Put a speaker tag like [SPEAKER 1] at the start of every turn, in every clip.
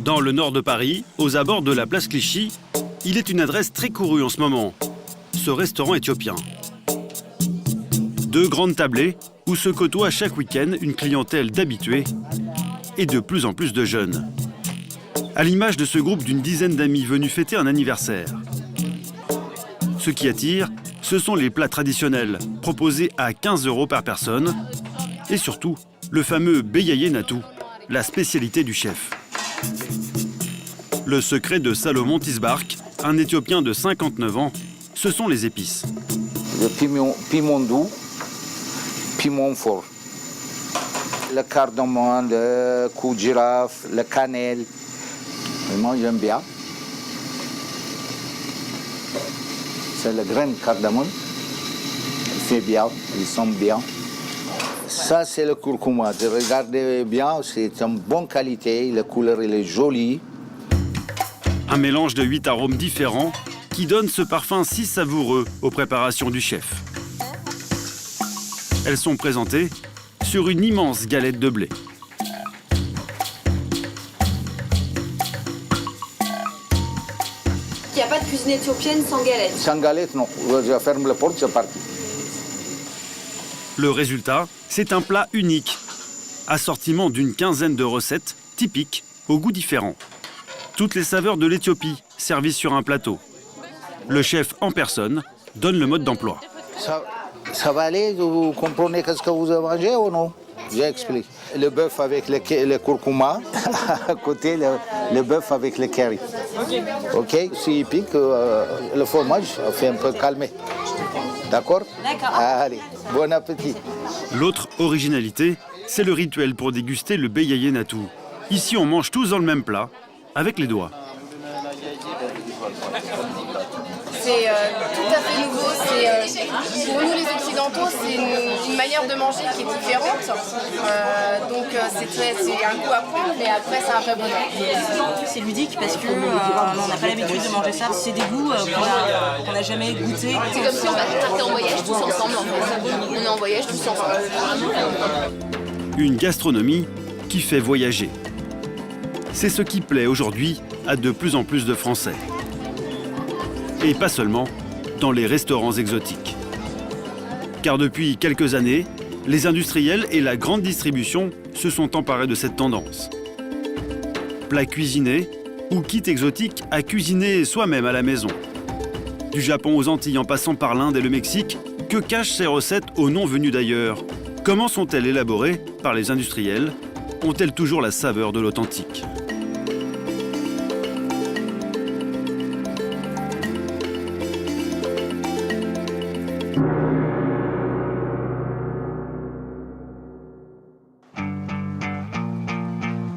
[SPEAKER 1] Dans le nord de Paris, aux abords de la place Clichy, il est une adresse très courue en ce moment, ce restaurant éthiopien. 2 grandes tablées où se côtoie chaque week-end une clientèle d'habitués et de plus en plus de jeunes. À l'image de ce groupe d'une dizaine d'amis venus fêter un anniversaire. Ce qui attire, ce sont les plats traditionnels, proposés à 15 € par personne, et surtout, le fameux beyaye natou, la spécialité du chef. Le secret de Salomon Tisbark, un Éthiopien de 59 ans, ce sont les épices.
[SPEAKER 2] Le piment doux, piment fort. Le cardamome, le cou de girafe, le cannelle. Vraiment, j'aime bien. C'est le grain de cardamome. Il fait bien, il sent bien. Ça, c'est le curcuma. Regardez bien, c'est une bonne qualité. La couleur, elle est jolie.
[SPEAKER 1] Un mélange de 8 arômes différents qui donne ce parfum si savoureux aux préparations du chef. Elles sont présentées sur une immense galette de blé.
[SPEAKER 3] Il n'y a pas de cuisine éthiopienne sans galette.
[SPEAKER 2] Sans galette, non. Je ferme la porte, c'est parti.
[SPEAKER 1] Le résultat, c'est un plat unique, assortiment d'une quinzaine de recettes typiques aux goûts différents. Toutes les saveurs de l'Éthiopie servies sur un plateau. Le chef en personne donne le mode d'emploi.
[SPEAKER 2] Ça va aller? Vous comprenez ce que vous avez mangé ou non? J'explique. Le bœuf avec le curcuma, à côté le bœuf avec le curry. Ok? Si il pique, le fromage fait un peu calmer. D'accord?
[SPEAKER 3] D'accord.
[SPEAKER 2] Allez, bon appétit.
[SPEAKER 1] L'autre originalité, c'est le rituel pour déguster le beyaye natou. Ici, on mange tous dans le même plat, avec les doigts.
[SPEAKER 4] C'est tout à fait nouveau. Pour nous les Occidentaux, c'est une manière de manger qui est différente. C'est un goût à prendre, mais après c'est un vrai bonheur.
[SPEAKER 5] C'est ludique parce que on n'a pas l'habitude de manger ça. C'est des goûts qu'on n'a jamais goûté.
[SPEAKER 4] C'est comme si on partait en voyage tous ensemble en fait. On est en voyage tous ensemble.
[SPEAKER 1] Une gastronomie qui fait voyager. C'est ce qui plaît aujourd'hui à de plus en plus de Français. Et pas seulement dans les restaurants exotiques. Car depuis quelques années, les industriels et la grande distribution se sont emparés de cette tendance. Plats cuisinés ou kits exotiques à cuisiner soi-même à la maison. Du Japon aux Antilles en passant par l'Inde et le Mexique, que cachent ces recettes aux noms venus d'ailleurs? Comment sont-elles élaborées par les industriels? Ont-elles toujours la saveur de l'authentique?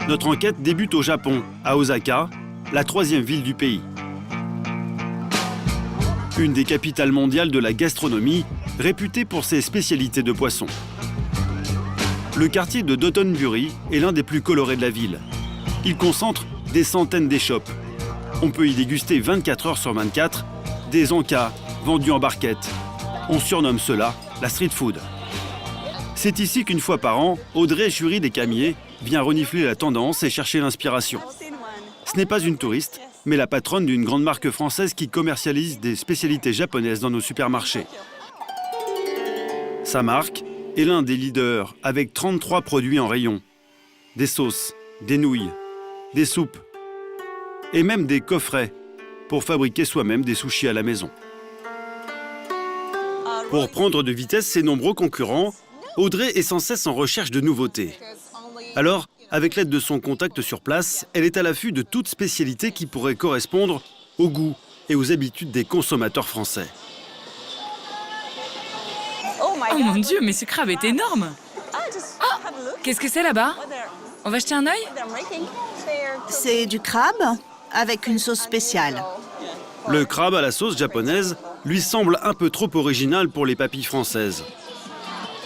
[SPEAKER 1] Notre enquête débute au Japon, à Osaka, la 3e ville du pays. Une des capitales mondiales de la gastronomie, réputée pour ses spécialités de poisson. Le quartier de Dotonbori est l'un des plus colorés de la ville. Il concentre des centaines d'échoppes. On peut y déguster 24 heures sur 24 des ankas vendus en barquette. On surnomme cela la street food. C'est ici qu'une fois par an, Audrey Jury des Camiers vient renifler la tendance et chercher l'inspiration. Ce n'est pas une touriste, mais la patronne d'une grande marque française qui commercialise des spécialités japonaises dans nos supermarchés. Sa marque est l'un des leaders avec 33 produits en rayon. Des sauces, des nouilles, des soupes et même des coffrets pour fabriquer soi-même des sushis à la maison. Pour prendre de vitesse ses nombreux concurrents, Audrey est sans cesse en recherche de nouveautés. Alors, avec l'aide de son contact sur place, elle est à l'affût de toute spécialité qui pourrait correspondre au goût et aux habitudes des consommateurs français.
[SPEAKER 5] Oh mon Dieu, mais ce crabe est énorme! Oh, qu'est-ce que c'est là-bas? On va jeter un œil?
[SPEAKER 6] C'est du crabe avec une sauce spéciale.
[SPEAKER 1] Le crabe à la sauce japonaise lui semble un peu trop original pour les papilles françaises.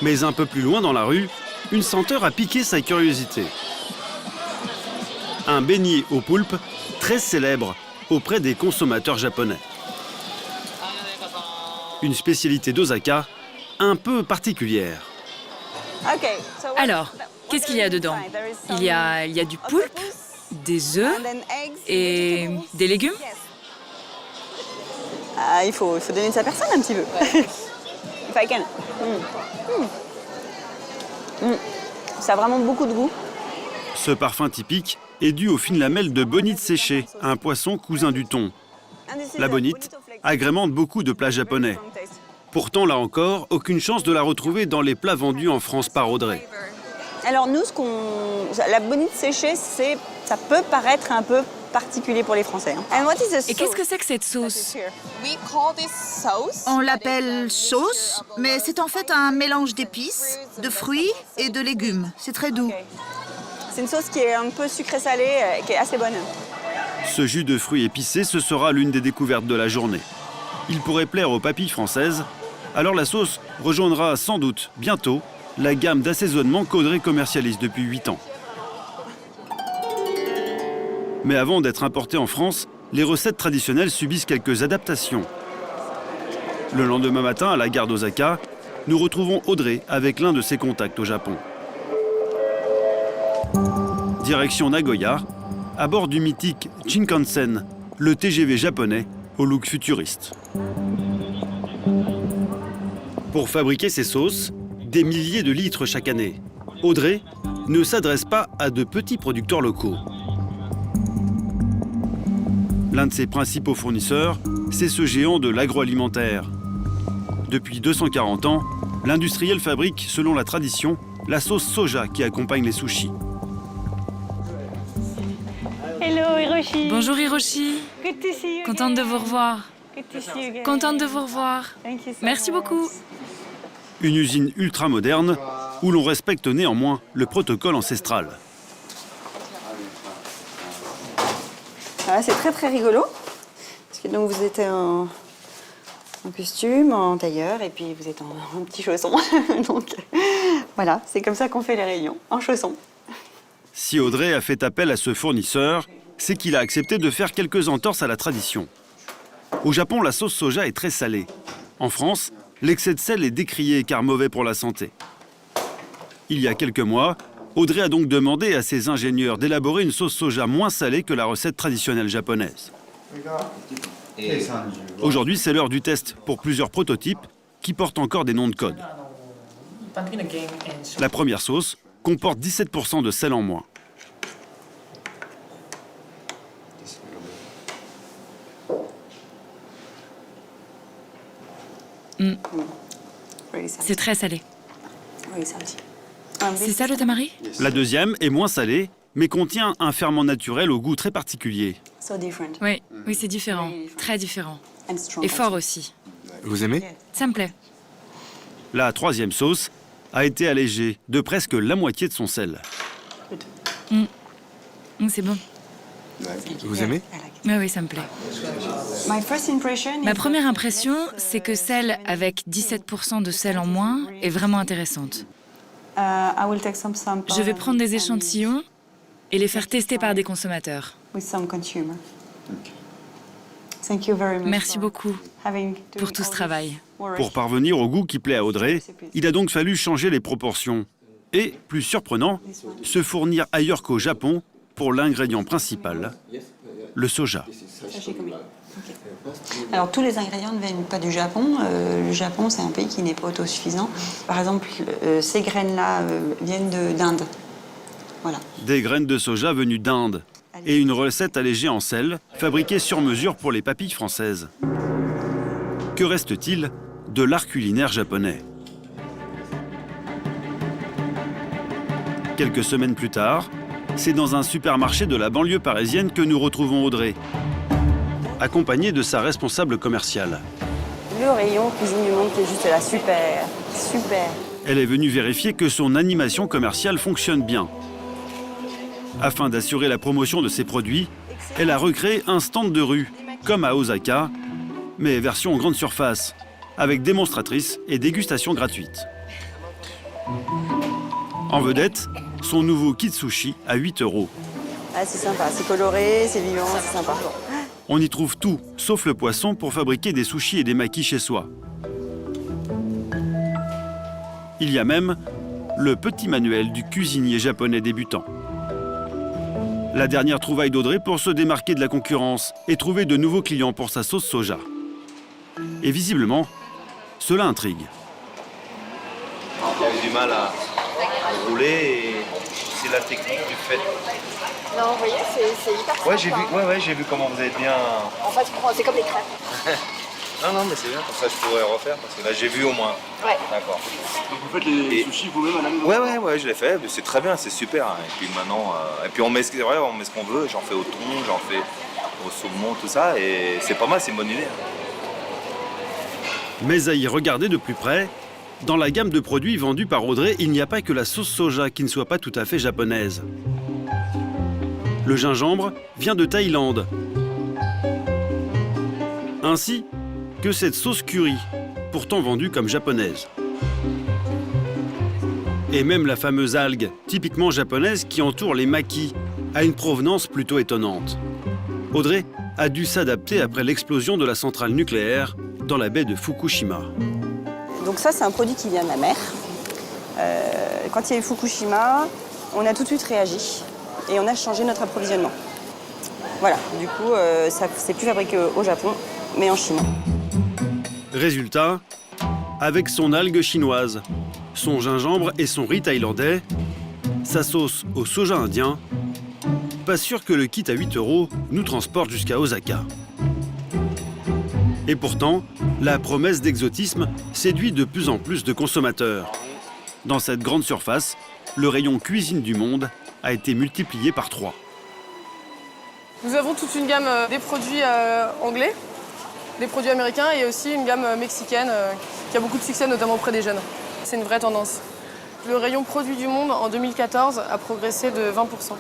[SPEAKER 1] Mais un peu plus loin dans la rue, une senteur a piqué sa curiosité. Un beignet au poulpe très célèbre auprès des consommateurs japonais. Une spécialité d'Osaka un peu particulière.
[SPEAKER 5] Alors, qu'est-ce qu'il y a dedans? Il y a du poulpe, des œufs et des légumes.
[SPEAKER 7] Ah, il faut donner de sa personne un petit peu. If I can. Ça a vraiment beaucoup de goût.
[SPEAKER 1] Ce parfum typique est dû aux fines lamelles de bonite séchée, un poisson cousin du thon. La bonite agrémente beaucoup de plats japonais. Pourtant, là encore, aucune chance de la retrouver dans les plats vendus en France par Audrey.
[SPEAKER 7] Alors nous, la bonite séchée, ça peut paraître un peu particulier pour les Français. And what is the
[SPEAKER 5] Et qu'est-ce
[SPEAKER 7] sauce?
[SPEAKER 5] que c'est que cette sauce?
[SPEAKER 6] On l'appelle sauce, mais c'est en fait un mélange d'épices, de fruits et de légumes. C'est très doux.
[SPEAKER 7] C'est une sauce qui est un peu sucrée-salée, qui est assez bonne.
[SPEAKER 1] Ce jus de fruits épicés, ce sera l'une des découvertes de la journée. Il pourrait plaire aux papilles françaises, alors la sauce rejoindra sans doute bientôt la gamme d'assaisonnement qu'Audrey commercialise depuis 8 ans. Mais avant d'être importées en France, les recettes traditionnelles subissent quelques adaptations. Le lendemain matin, à la gare d'Osaka, nous retrouvons Audrey avec l'un de ses contacts au Japon. Direction Nagoya, à bord du mythique Shinkansen, le TGV japonais au look futuriste. Pour fabriquer ces sauces, des milliers de litres chaque année, Audrey ne s'adresse pas à de petits producteurs locaux. L'un de ses principaux fournisseurs, c'est ce géant de l'agroalimentaire. Depuis 240 ans, l'industriel fabrique, selon la tradition, la sauce soja qui accompagne les sushis.
[SPEAKER 8] Hello Hiroshi.
[SPEAKER 5] Bonjour Hiroshi.
[SPEAKER 8] Good to see you.
[SPEAKER 5] Contente de vous revoir.
[SPEAKER 8] Good to see you again.
[SPEAKER 5] Contente de vous revoir.
[SPEAKER 8] Thank you so
[SPEAKER 5] Merci
[SPEAKER 8] much.
[SPEAKER 5] beaucoup.
[SPEAKER 1] Une usine ultra moderne où l'on respecte néanmoins le protocole ancestral.
[SPEAKER 7] Voilà, c'est très très rigolo. Parce que donc vous êtes en costume, en tailleur, et puis vous êtes en petits chaussons. Donc voilà, c'est comme ça qu'on fait les réunions, en chaussons.
[SPEAKER 1] Si Audrey a fait appel à ce fournisseur, c'est qu'il a accepté de faire quelques entorses à la tradition. Au Japon, la sauce soja est très salée. En France, l'excès de sel est décrié car mauvais pour la santé. Il y a quelques mois, Audrey a donc demandé à ses ingénieurs d'élaborer une sauce soja moins salée que la recette traditionnelle japonaise. Aujourd'hui, c'est l'heure du test pour plusieurs prototypes qui portent encore des noms de code. La première sauce comporte 17% de sel en moins.
[SPEAKER 5] C'est très salé.
[SPEAKER 7] Oui, ça aussi.
[SPEAKER 5] C'est ça le tamari?
[SPEAKER 1] La deuxième est moins salée, mais contient un ferment naturel au goût très particulier.
[SPEAKER 7] So different
[SPEAKER 5] Oui, oui, c'est différent. Très différent.
[SPEAKER 7] and strong.
[SPEAKER 5] Et fort aussi.
[SPEAKER 9] Vous aimez?
[SPEAKER 5] Ça me plaît.
[SPEAKER 1] La troisième sauce a été allégée de presque la moitié de son sel.
[SPEAKER 5] C'est bon.
[SPEAKER 9] Vous aimez?
[SPEAKER 5] Oui, oui, ça me plaît.
[SPEAKER 7] My first impression
[SPEAKER 5] Ma
[SPEAKER 7] is
[SPEAKER 5] première impression, c'est que celle avec 17% de sel en moins est vraiment intéressante.
[SPEAKER 7] I will take some samples
[SPEAKER 5] Je vais prendre des échantillons et les faire tester par des consommateurs.
[SPEAKER 7] with some consumer. Thank you very much
[SPEAKER 5] Merci
[SPEAKER 7] for
[SPEAKER 5] beaucoup
[SPEAKER 7] having
[SPEAKER 5] pour
[SPEAKER 7] doing
[SPEAKER 5] tout ce
[SPEAKER 7] all
[SPEAKER 5] travail.
[SPEAKER 7] this work.
[SPEAKER 1] Pour parvenir au goût qui plaît à Audrey, il a donc fallu changer les proportions. Et, plus surprenant, se fournir ailleurs qu'au Japon pour l'ingrédient principal, le soja.
[SPEAKER 7] Sachez combien. Ok. Alors tous les ingrédients ne viennent pas du Japon. Le Japon, c'est un pays qui n'est pas autosuffisant. Par exemple, ces graines-là viennent d'Inde. Voilà.
[SPEAKER 1] Des graines de soja venues d'Inde et une recette allégée en sel, fabriquée sur mesure pour les papilles françaises. Que reste-t-il de l'art culinaire japonais? Quelques semaines plus tard, c'est dans un supermarché de la banlieue parisienne que nous retrouvons Audrey, accompagnée de sa responsable commerciale.
[SPEAKER 7] Le rayon cuisine du monde qui est juste là. Super, super.
[SPEAKER 1] Elle est venue vérifier que son animation commerciale fonctionne bien. Afin d'assurer la promotion de ses produits, elle a recréé un stand de rue, comme à Osaka, mais version grande surface, avec démonstratrices et dégustations gratuites. En vedette, son nouveau kit sushi à 8 €.
[SPEAKER 7] Ah, c'est sympa, c'est coloré, c'est vivant, c'est sympa.
[SPEAKER 1] On y trouve tout, sauf le poisson, pour fabriquer des sushis et des makis chez soi. Il y a même le petit manuel du cuisinier japonais débutant. La dernière trouvaille d'Audrey pour se démarquer de la concurrence et trouver de nouveaux clients pour sa sauce soja. Et visiblement, cela intrigue.
[SPEAKER 10] Il y avait du mal à rouler et c'est la technique du fait.
[SPEAKER 4] Non, vous voyez, c'est hyper simple.
[SPEAKER 10] Ouais, j'ai vu comment vous êtes bien.
[SPEAKER 4] En fait, c'est comme les crêpes.
[SPEAKER 10] Non, mais c'est bien, comme ça je pourrais refaire parce que là j'ai vu au moins.
[SPEAKER 4] Ouais.
[SPEAKER 10] D'accord.
[SPEAKER 9] Donc vous faites les sushis vous-même à la maison?
[SPEAKER 10] Ouais, je l'ai fait, mais c'est très bien, c'est super. Et puis maintenant, on met ce qu'on veut, j'en fais au thon, j'en fais au saumon, tout ça, et c'est pas mal, c'est une bonne idée.
[SPEAKER 1] Mais à y regarder de plus près, dans la gamme de produits vendus par Audrey, il n'y a pas que la sauce soja qui ne soit pas tout à fait japonaise. Le gingembre vient de Thaïlande. Ainsi que cette sauce curry, pourtant vendue comme japonaise. Et même la fameuse algue, typiquement japonaise, qui entoure les makis, a une provenance plutôt étonnante. Audrey a dû s'adapter après l'explosion de la centrale nucléaire dans la baie de Fukushima.
[SPEAKER 7] Donc ça, c'est un produit qui vient de la mer. Quand il y a eu Fukushima, on a tout de suite réagi et on a changé notre approvisionnement. Voilà, du coup, c'est plus fabriqué au Japon, mais en Chine.
[SPEAKER 1] Résultat, avec son algue chinoise, son gingembre et son riz thaïlandais, sa sauce au soja indien, pas sûr que le kit à 8 € nous transporte jusqu'à Osaka. Et pourtant, la promesse d'exotisme séduit de plus en plus de consommateurs. Dans cette grande surface, le rayon cuisine du monde a été multiplié par 3.
[SPEAKER 4] Nous avons toute une gamme des produits anglais, des produits américains et aussi une gamme mexicaine qui a beaucoup de succès, notamment auprès des jeunes. C'est une vraie tendance. Le rayon produits du monde en 2014 a progressé de 20%.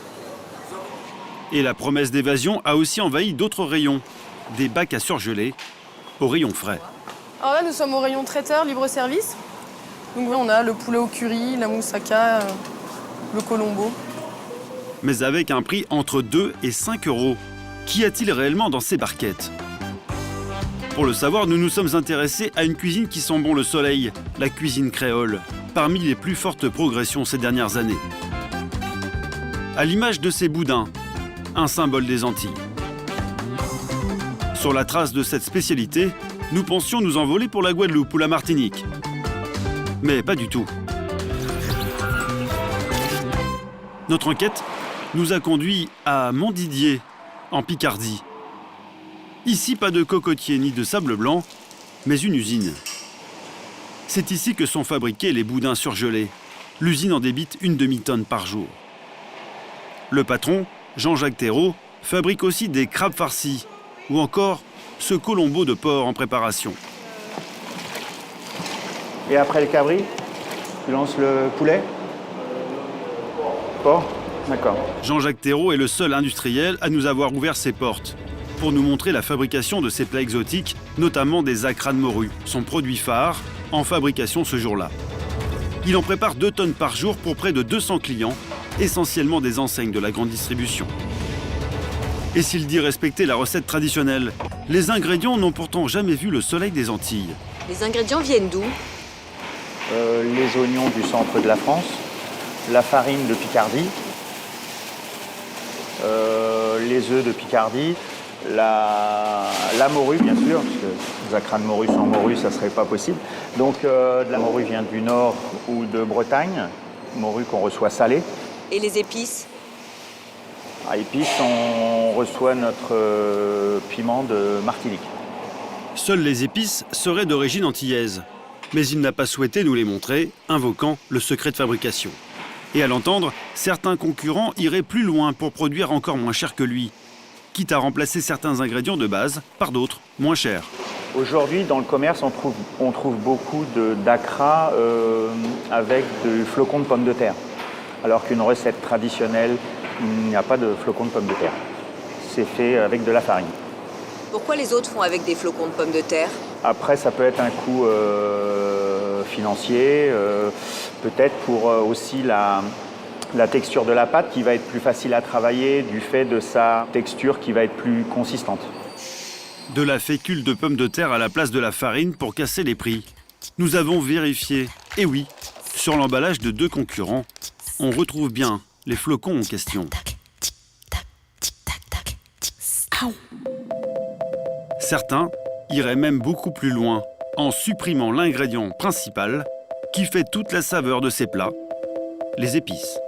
[SPEAKER 1] Et la promesse d'évasion a aussi envahi d'autres rayons, des bacs à surgeler au rayon frais.
[SPEAKER 4] Alors là, nous sommes au rayon traiteur, libre-service. Donc on a le poulet au curry, la moussaka, le colombo.
[SPEAKER 1] Mais avec un prix entre 2 et 5 €. Qu'y a-t-il réellement dans ces barquettes? Pour le savoir, nous nous sommes intéressés à une cuisine qui sent bon le soleil, la cuisine créole, parmi les plus fortes progressions ces dernières années. À l'image de ces boudins, un symbole des Antilles. Sur la trace de cette spécialité, nous pensions nous envoler pour la Guadeloupe ou la Martinique. Mais pas du tout. Notre enquête nous a conduit à Montdidier, en Picardie. Ici, pas de cocotier ni de sable blanc, mais une usine. C'est ici que sont fabriqués les boudins surgelés. L'usine en débite une demi-tonne par jour. Le patron, Jean-Jacques Thérault, fabrique aussi des crabes farcis, ou encore ce colombo de porc en préparation.
[SPEAKER 11] Et après le cabri, tu lances le poulet? Porc? D'accord.
[SPEAKER 1] Jean-Jacques Thérault est le seul industriel à nous avoir ouvert ses portes pour nous montrer la fabrication de ces plats exotiques, notamment des acras de morue, son produit phare en fabrication ce jour-là. Il en prépare 2 tonnes par jour pour près de 200 clients, essentiellement des enseignes de la grande distribution. Et s'il dit respecter la recette traditionnelle, les ingrédients n'ont pourtant jamais vu le soleil des Antilles.
[SPEAKER 3] Les ingrédients viennent d'où?
[SPEAKER 11] Les oignons du centre de la France, la farine de Picardie, les œufs de Picardie, la morue bien sûr, parce que des acras de morue sans morue, ça ne serait pas possible. Donc la morue vient du nord ou de Bretagne, morue qu'on reçoit salée.
[SPEAKER 3] Et les épices?
[SPEAKER 11] À épices, on reçoit notre piment de Martinique.
[SPEAKER 1] Seules les épices seraient d'origine antillaise. Mais il n'a pas souhaité nous les montrer, invoquant le secret de fabrication. Et à l'entendre, certains concurrents iraient plus loin pour produire encore moins cher que lui, quitte à remplacer certains ingrédients de base par d'autres, moins chers.
[SPEAKER 11] Aujourd'hui, dans le commerce, on trouve beaucoup d'acras avec du flocon de pommes de terre. Alors qu'une recette traditionnelle, il n'y a pas de flocon de pommes de terre. C'est fait avec de la farine.
[SPEAKER 3] Pourquoi les autres font avec des flocons de pommes de terre?
[SPEAKER 11] Après, ça peut être un coût financier, peut-être pour aussi la texture de la pâte qui va être plus facile à travailler du fait de sa texture qui va être plus consistante.
[SPEAKER 1] De la fécule de pommes de terre à la place de la farine pour casser les prix. Nous avons vérifié. Et oui, sur l'emballage de 2 concurrents, on retrouve bien les flocons en question. Certains iraient même beaucoup plus loin en supprimant l'ingrédient principal qui fait toute la saveur de ces plats, les épices.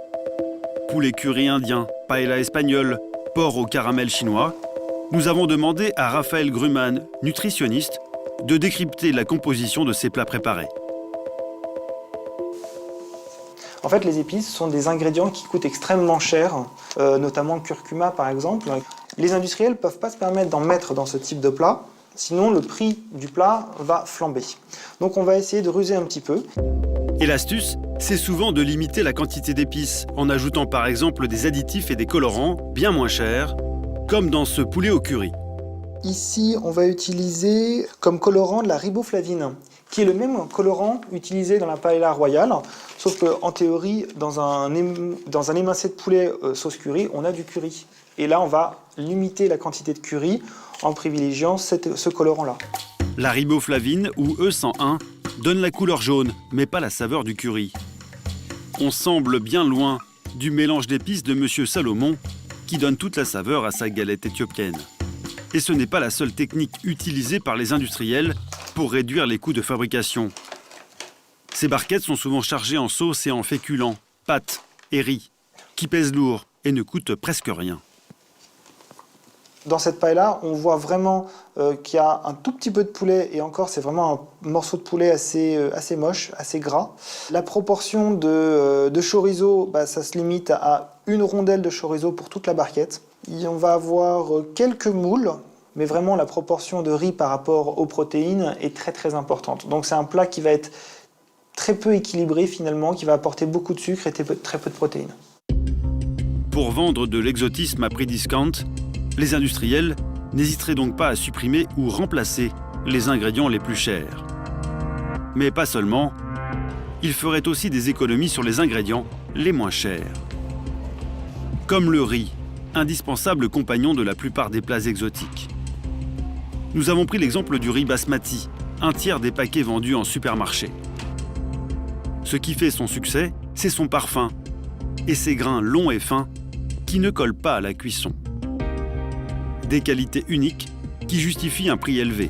[SPEAKER 1] Poulet curry indien, paella espagnole, porc au caramel chinois, nous avons demandé à Raphaël Grumman, nutritionniste, de décrypter la composition de ces plats préparés.
[SPEAKER 12] En fait, les épices sont des ingrédients qui coûtent extrêmement cher, notamment le curcuma par exemple. Les industriels ne peuvent pas se permettre d'en mettre dans ce type de plat, sinon le prix du plat va flamber. Donc on va essayer de ruser un petit peu.
[SPEAKER 1] Et l'astuce, c'est souvent de limiter la quantité d'épices, en ajoutant par exemple des additifs et des colorants bien moins chers, comme dans ce poulet au curry.
[SPEAKER 12] Ici, on va utiliser comme colorant de la riboflavine, qui est le même colorant utilisé dans la paella royale, sauf qu'en théorie, dans un émincé de poulet sauce curry, on a du curry. Et là, on va limiter la quantité de curry en privilégiant ce colorant-là.
[SPEAKER 1] La riboflavine, ou E101, donne la couleur jaune, mais pas la saveur du curry. On semble bien loin du mélange d'épices de Monsieur Salomon, qui donne toute la saveur à sa galette éthiopienne. Et ce n'est pas la seule technique utilisée par les industriels pour réduire les coûts de fabrication. Ces barquettes sont souvent chargées en sauce et en féculents, pâtes et riz, qui pèsent lourd et ne coûtent presque rien.
[SPEAKER 12] Dans cette paella, on voit vraiment qu'il y a un tout petit peu de poulet, et encore, c'est vraiment un morceau de poulet assez moche, assez gras. La proportion de chorizo, ça se limite à une rondelle de chorizo pour toute la barquette. Et on va avoir quelques moules, mais vraiment la proportion de riz par rapport aux protéines est très très importante. Donc c'est un plat qui va être très peu équilibré finalement, qui va apporter beaucoup de sucre et très peu de protéines.
[SPEAKER 1] Pour vendre de l'exotisme à prix discount, les industriels n'hésiteraient donc pas à supprimer ou remplacer les ingrédients les plus chers. Mais pas seulement, ils feraient aussi des économies sur les ingrédients les moins chers. Comme le riz, indispensable compagnon de la plupart des plats exotiques. Nous avons pris l'exemple du riz basmati, un tiers des paquets vendus en supermarché. Ce qui fait son succès, c'est son parfum et ses grains longs et fins qui ne collent pas à la cuisson. Des qualités uniques qui justifient un prix élevé.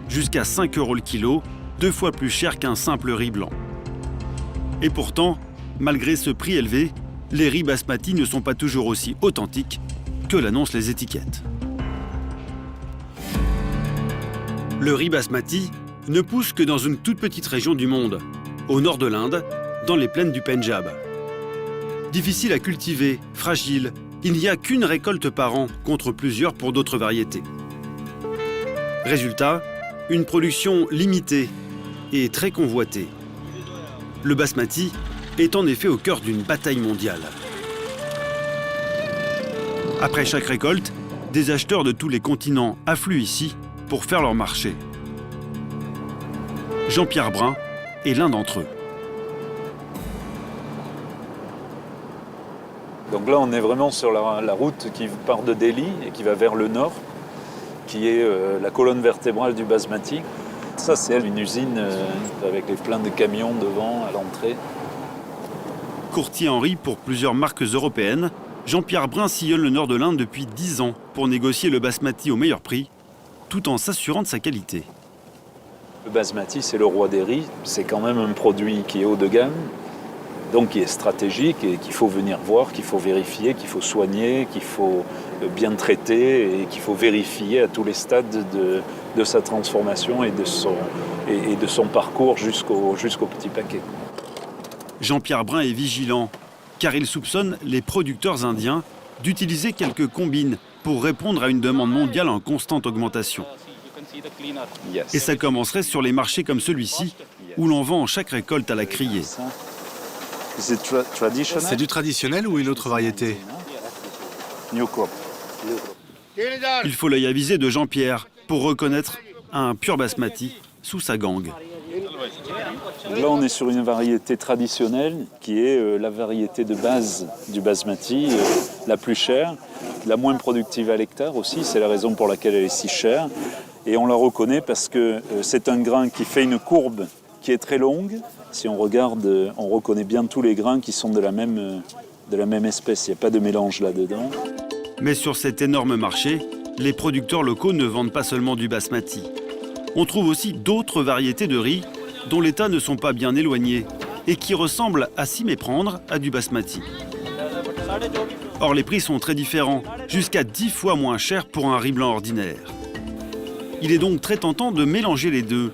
[SPEAKER 1] Jusqu'à 5 € le kilo, 2 fois plus cher qu'un simple riz blanc. Et pourtant, malgré ce prix élevé, les riz basmati ne sont pas toujours aussi authentiques que l'annoncent les étiquettes. Le riz basmati ne pousse que dans une toute petite région du monde, au nord de l'Inde, dans les plaines du Pendjab. Difficile à cultiver, fragile, il n'y a qu'une récolte par an contre plusieurs pour d'autres variétés. Résultat, une production limitée et très convoitée. Le basmati est en effet au cœur d'une bataille mondiale. Après chaque récolte, des acheteurs de tous les continents affluent ici pour faire leur marché. Jean-Pierre Brun est l'un d'entre eux.
[SPEAKER 13] Donc là, on est vraiment sur la route qui part de Delhi et qui va vers le nord, qui est la colonne vertébrale du basmati. Ça, c'est une usine avec plein de camions devant à l'entrée.
[SPEAKER 1] Courtier en riz pour plusieurs marques européennes, Jean-Pierre Brun sillonne le nord de l'Inde depuis 10 ans pour négocier le basmati au meilleur prix, tout en s'assurant de sa qualité.
[SPEAKER 13] Le basmati, c'est le roi des riz. C'est quand même un produit qui est haut de gamme, donc qui est stratégique et qu'il faut venir voir, qu'il faut vérifier, qu'il faut soigner, qu'il faut bien traiter et qu'il faut vérifier à tous les stades de sa transformation et de son parcours jusqu'au petit paquet.
[SPEAKER 1] Jean-Pierre Brun est vigilant, car il soupçonne les producteurs indiens d'utiliser quelques combines pour répondre à une demande mondiale en constante augmentation. Et ça commencerait sur les marchés comme celui-ci, où l'on vend chaque récolte à la criée.
[SPEAKER 14] C'est du traditionnel ou une autre variété?
[SPEAKER 1] Il faut l'œil avisé de Jean-Pierre pour reconnaître un pur basmati sous sa gangue.
[SPEAKER 13] Là, on est sur une variété traditionnelle qui est la variété de base du basmati, la plus chère, la moins productive à l'hectare aussi. C'est la raison pour laquelle elle est si chère. Et on la reconnaît parce que c'est un grain qui fait une courbe qui est très longue. Si on regarde, on reconnaît bien tous les grains qui sont de la même espèce. Il n'y a pas de mélange là-dedans.
[SPEAKER 1] Mais sur cet énorme marché, les producteurs locaux ne vendent pas seulement du basmati. On trouve aussi d'autres variétés de riz dont les tas ne sont pas bien éloignés et qui ressemblent à s'y méprendre à du basmati. Or, les prix sont très différents, jusqu'à 10 fois moins cher pour un riz blanc ordinaire. Il est donc très tentant de mélanger les deux.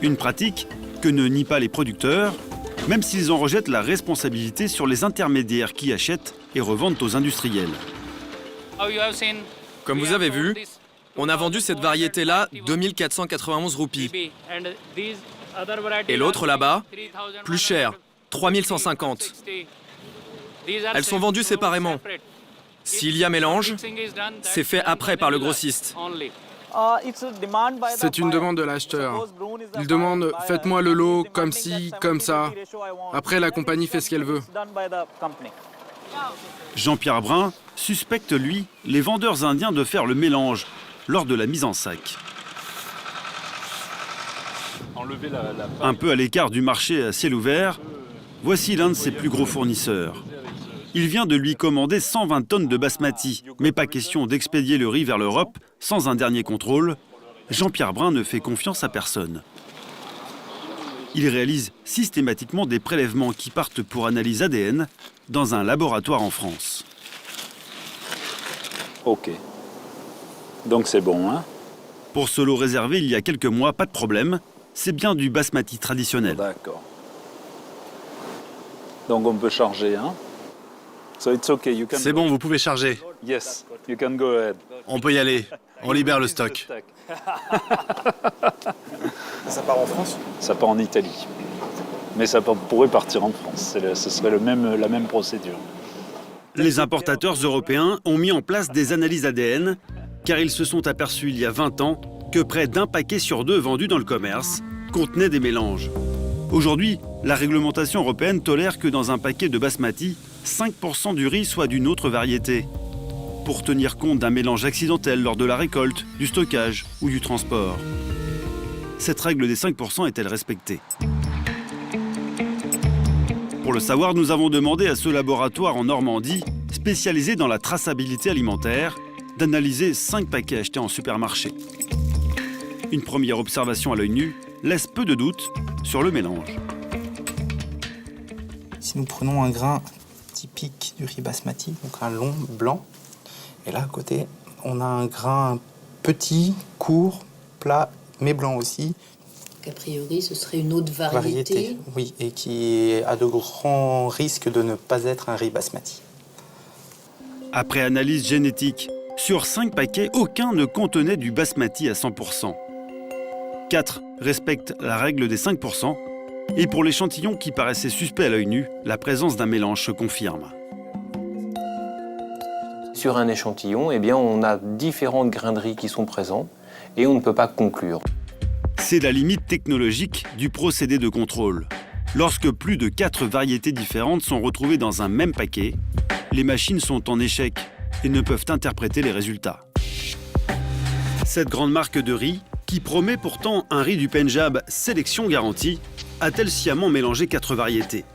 [SPEAKER 1] Une pratique que ne nient pas les producteurs, même s'ils en rejettent la responsabilité sur les intermédiaires qui achètent et revendent aux industriels.
[SPEAKER 15] Comme vous avez vu, on a vendu cette variété-là 2491 roupies. Et l'autre là-bas, plus cher, 3150. Elles sont vendues séparément. S'il y a mélange, c'est fait après par le grossiste.
[SPEAKER 16] C'est une demande de l'acheteur. Il demande « faites-moi le lot comme ci, comme ça ». Après, la compagnie fait ce qu'elle veut.
[SPEAKER 1] Jean-Pierre Brun suspecte, lui, les vendeurs indiens de faire le mélange lors de la mise en sac. Un peu à l'écart du marché à ciel ouvert, voici l'un de ses plus gros fournisseurs. Il vient de lui commander 120 tonnes de basmati, mais pas question d'expédier le riz vers l'Europe sans un dernier contrôle. Jean-Pierre Brun ne fait confiance à personne. Il réalise systématiquement des prélèvements qui partent pour analyse ADN dans un laboratoire en France.
[SPEAKER 13] Ok. Donc c'est bon, hein?
[SPEAKER 1] Pour ce lot réservé il y a quelques mois, pas de problème. C'est bien du basmati traditionnel.
[SPEAKER 13] D'accord. Donc on peut charger, hein? So it's okay, you can...
[SPEAKER 14] C'est bon, vous pouvez charger.
[SPEAKER 13] Yes, you can go ahead.
[SPEAKER 14] On peut y aller. On libère le stock.
[SPEAKER 12] Ça part en France?
[SPEAKER 13] Ça part en Italie. Mais ça pourrait partir en France. Ce serait la même procédure.
[SPEAKER 1] Les importateurs européens ont mis en place des analyses ADN car ils se sont aperçus il y a 20 ans que près d'un paquet sur deux vendu dans le commerce contenait des mélanges. Aujourd'hui, la réglementation européenne tolère que dans un paquet de basmati, 5% du riz soit d'une autre variété, pour tenir compte d'un mélange accidentel lors de la récolte, du stockage ou du transport. Cette règle des 5% est-elle respectée? Pour le savoir, nous avons demandé à ce laboratoire en Normandie, spécialisé dans la traçabilité alimentaire, d'analyser 5 paquets achetés en supermarché. Une première observation à l'œil nu laisse peu de doute sur le mélange.
[SPEAKER 17] Si nous prenons un grain typique du riz basmati, donc un long blanc, et là à côté, on a un grain petit, court, plat, mais blanc aussi.
[SPEAKER 18] A priori, ce serait une autre variété.
[SPEAKER 17] Oui, et qui a de grands risques de ne pas être un riz basmati.
[SPEAKER 1] Après analyse génétique, sur 5 paquets, aucun ne contenait du basmati à 100%. 4 respectent la règle des 5%. Et pour l'échantillon qui paraissait suspect à l'œil nu, la présence d'un mélange se confirme.
[SPEAKER 19] Sur un échantillon, eh bien, on a différentes grains de riz qui sont présents et on ne peut pas conclure.
[SPEAKER 1] C'est la limite technologique du procédé de contrôle. Lorsque plus de 4 variétés différentes sont retrouvées dans un même paquet, les machines sont en échec et ne peuvent interpréter les résultats. Cette grande marque de riz, qui promet pourtant un riz du Pendjab sélection garantie, a-t-elle sciemment mélangé 4 variétés?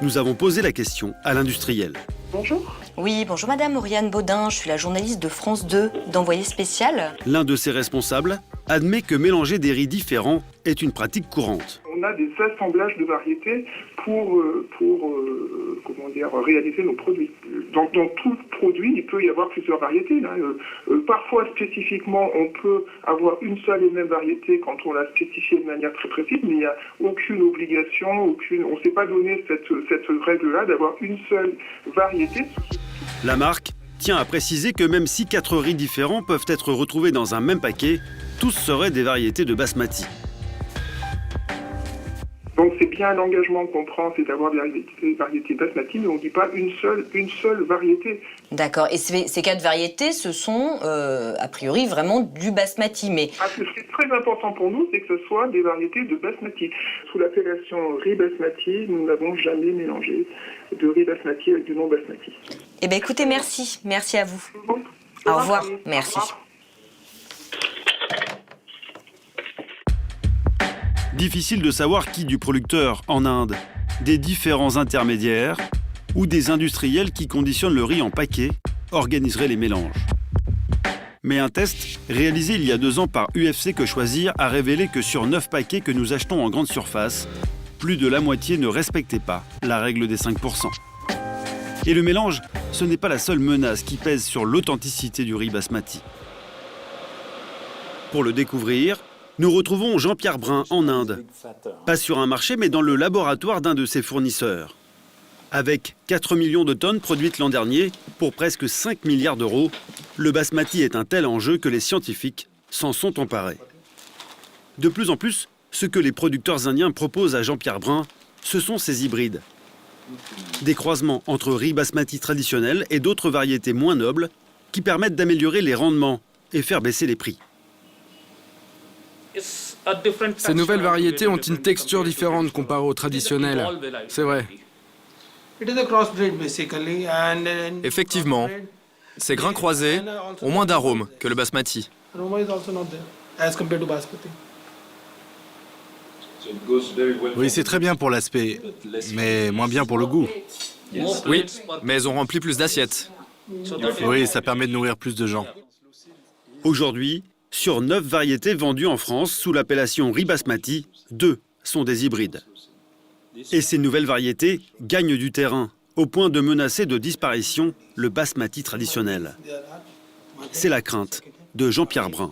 [SPEAKER 1] Nous avons posé la question à l'industriel.
[SPEAKER 20] Bonjour.
[SPEAKER 21] Oui, bonjour Madame Lauriane Baudin, je suis la journaliste de France 2, d'Envoyé spécial.
[SPEAKER 1] L'un de ses responsables admet que mélanger des riz différents est une pratique courante.
[SPEAKER 20] On a des assemblages de variétés pour réaliser nos produits. Dans tout produit, il peut y avoir plusieurs variétés. Parfois, spécifiquement, on peut avoir une seule et même variété quand on l'a spécifiée de manière très précise, mais il n'y a aucune obligation, on ne s'est pas donné cette règle-là d'avoir une seule variété.
[SPEAKER 1] La marque tient à préciser que même si 4 riz différents peuvent être retrouvés dans un même paquet, tous seraient des variétés de basmati.
[SPEAKER 20] Donc c'est bien l'engagement qu'on prend, c'est d'avoir des variétés basmati, mais on ne dit pas une seule variété.
[SPEAKER 21] D'accord, et ces 4 variétés, ce sont a priori vraiment du basmati, mais...
[SPEAKER 20] Ce qui est très important pour nous, c'est que ce soit des variétés de basmati. Sous l'appellation riz basmati, nous n'avons jamais mélangé de riz basmati avec du non basmati.
[SPEAKER 21] Eh bien écoutez, merci à vous. Au revoir, merci.
[SPEAKER 1] Difficile de savoir qui du producteur en Inde, des différents intermédiaires ou des industriels qui conditionnent le riz en paquet organiserait les mélanges. Mais un test réalisé il y a 2 ans par UFC Que Choisir a révélé que sur 9 paquets que nous achetons en grande surface, plus de la moitié ne respectait pas la règle des 5%. Et le mélange, ce n'est pas la seule menace qui pèse sur l'authenticité du riz basmati. Pour le découvrir, nous retrouvons Jean-Pierre Brun en Inde. Pas sur un marché, mais dans le laboratoire d'un de ses fournisseurs. Avec 4 millions de tonnes produites l'an dernier, pour presque 5 milliards d'euros, le basmati est un tel enjeu que les scientifiques s'en sont emparés. De plus en plus, ce que les producteurs indiens proposent à Jean-Pierre Brun, ce sont ces hybrides. Des croisements entre riz basmati traditionnel et d'autres variétés moins nobles qui permettent d'améliorer les rendements et faire baisser les prix.
[SPEAKER 16] Ces nouvelles variétés ont une texture différente comparée aux traditionnelles. C'est vrai.
[SPEAKER 15] Effectivement, ces grains croisés ont moins d'arômes que le basmati.
[SPEAKER 14] Oui, c'est très bien pour l'aspect, mais moins bien pour le goût.
[SPEAKER 15] Oui, mais elles ont rempli plus d'assiettes.
[SPEAKER 14] Oui, ça permet de nourrir plus de gens.
[SPEAKER 1] Aujourd'hui, sur 9 variétés vendues en France sous l'appellation riz basmati, 2 sont des hybrides. Et ces nouvelles variétés gagnent du terrain, au point de menacer de disparition le basmati traditionnel. C'est la crainte de Jean-Pierre Brun.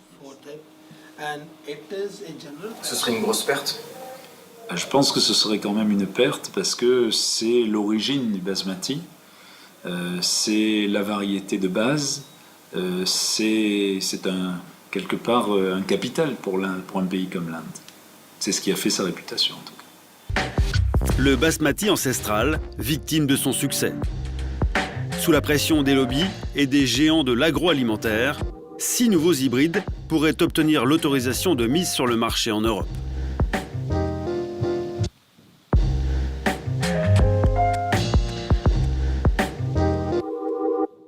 [SPEAKER 2] Ce serait une grosse perte?
[SPEAKER 13] Je pense que ce serait quand même une perte parce que c'est l'origine du basmati, c'est la variété de base, c'est quelque part un capital pour un pays comme l'Inde. C'est ce qui a fait sa réputation en tout cas.
[SPEAKER 1] Le basmati ancestral, victime de son succès. Sous la pression des lobbies et des géants de l'agroalimentaire, 6 nouveaux hybrides pourraient obtenir l'autorisation de mise sur le marché en Europe.